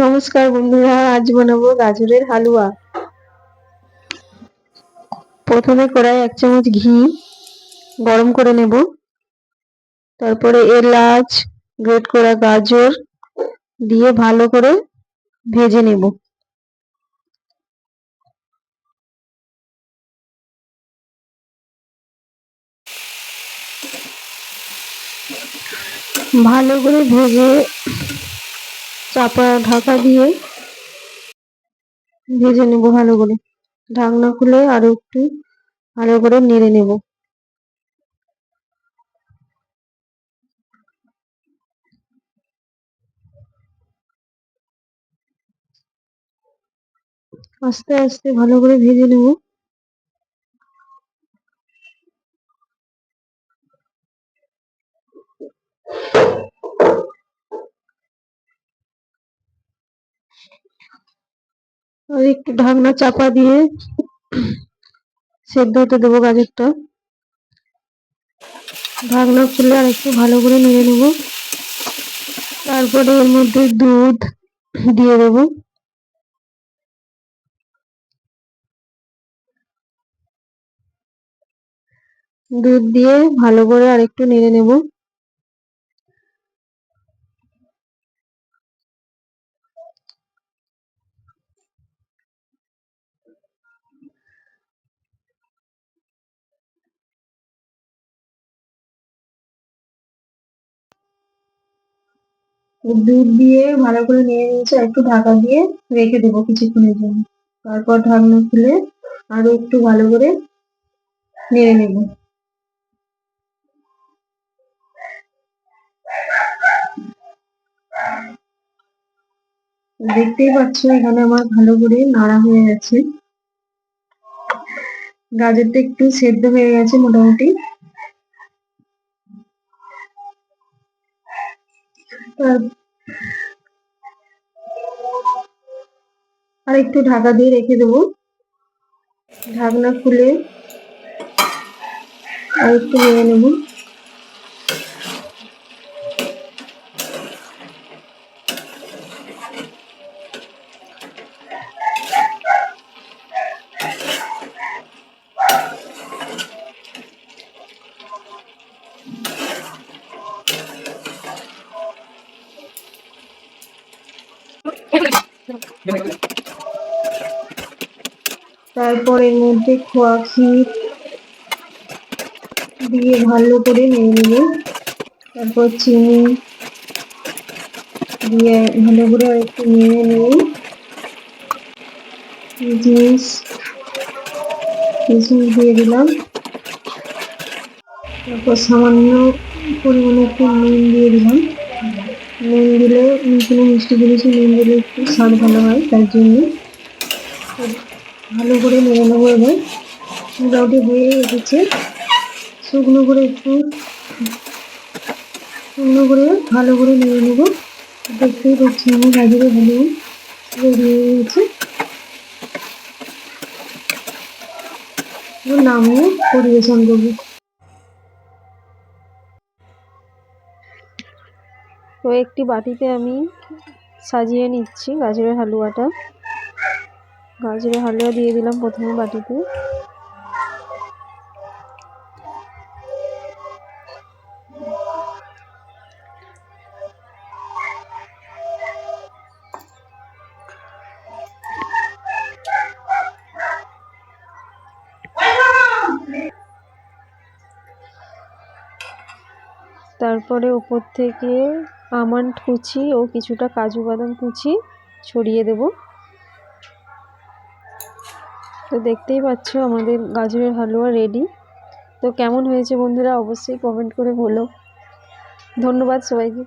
নমস্কার বন্ধুরা, আজ বানাবো গাজরের হালুয়া। প্রথমে কড়াই 1 চামচ ঘি গরম করে নেব। তারপরে এলাচ, গ্রেট করা গাজর দিয়ে ভালো করে ভেজে নেব। ভালো করে ভেজে চাপা ঢাকা দিয়ে ভেজে নেব ভালো করে। ঢাকনা খুলে আরো একটু ভালো করে নেড়ে নেব। আস্তে আস্তে ভালো করে ভেজে নেব। আর একটু ঢাকনা চাপা দিয়ে সেদ্ধ হতে দেবো গাজরটা। ঢাকনা খুলে আর একটু ভালো করে নেড়ে নেব। তারপরে এর মধ্যে দুধ দিয়ে দেব। দুধ দিয়ে ভালো করে আর একটু নেড়ে নেব। দুধ দিয়ে ভালো করে নেড়ে নিয়েছি, একটু ঢাকা দিয়ে রেখে দেবো কিছুক্ষণের জন্য। তারপর ঢাকনা খুলে আরো একটু ভালো করে নেড়ে নেব। দেখতেই পাচ্ছ এখানে আমার ভালো করে নাড়া হয়ে গেছে। গাজরটা একটু সেদ্ধ হয়ে গেছে মোটামুটি। আর একটু ঢাকা দিয়ে রেখে দেবো। ঢাকনা খুলে আর একটু নেড়ে নেব। তারপর এর মধ্যে খোয়া ক্ষীর দিয়ে ভালো করে নেড়ে নেব। তারপর চিনি দিয়ে ভালো করে একটু নেড়ে নেব। কিশমিশ দিয়ে দিলাম। তারপর সামান্য পরিমাণে একটু নুন দিয়ে দিলাম। নুন দিলে কোনো মিষ্টি জিনিসে নুন দিলে একটু স্বাদ ভালো হয়, তার জন্য ভালো করে নেড়ে নেবো। এবার মোটামুটি হয়ে এসেছে। শুকনো করে ভালো করে নেড়ে নেবো। দেখতেই পাচ্ছি আমার গাজরের হালুয়া রেডি হয়ে গেছে। নামিয়ে পরিবেশন করবো। তো একটি বাটিতে আমি সাজিয়ে নিচ্ছি গাজরের হালুয়াটা। গাজরের হালুয়া দিয়ে দিলাম প্রথমে বাটিতে। তারপরে উপর থেকে আমন্ড কুচি ও কিছুটা কাজু বাদাম কুচি ছড়িয়ে দেব। তো দেখতেই পাচ্ছ আমাদের গাজরের হালুয়া রেডি। তো কেমন হয়েছে বন্ধুরা অবশ্যই কমেন্ট করে বলো। ধন্যবাদ সবাইকে।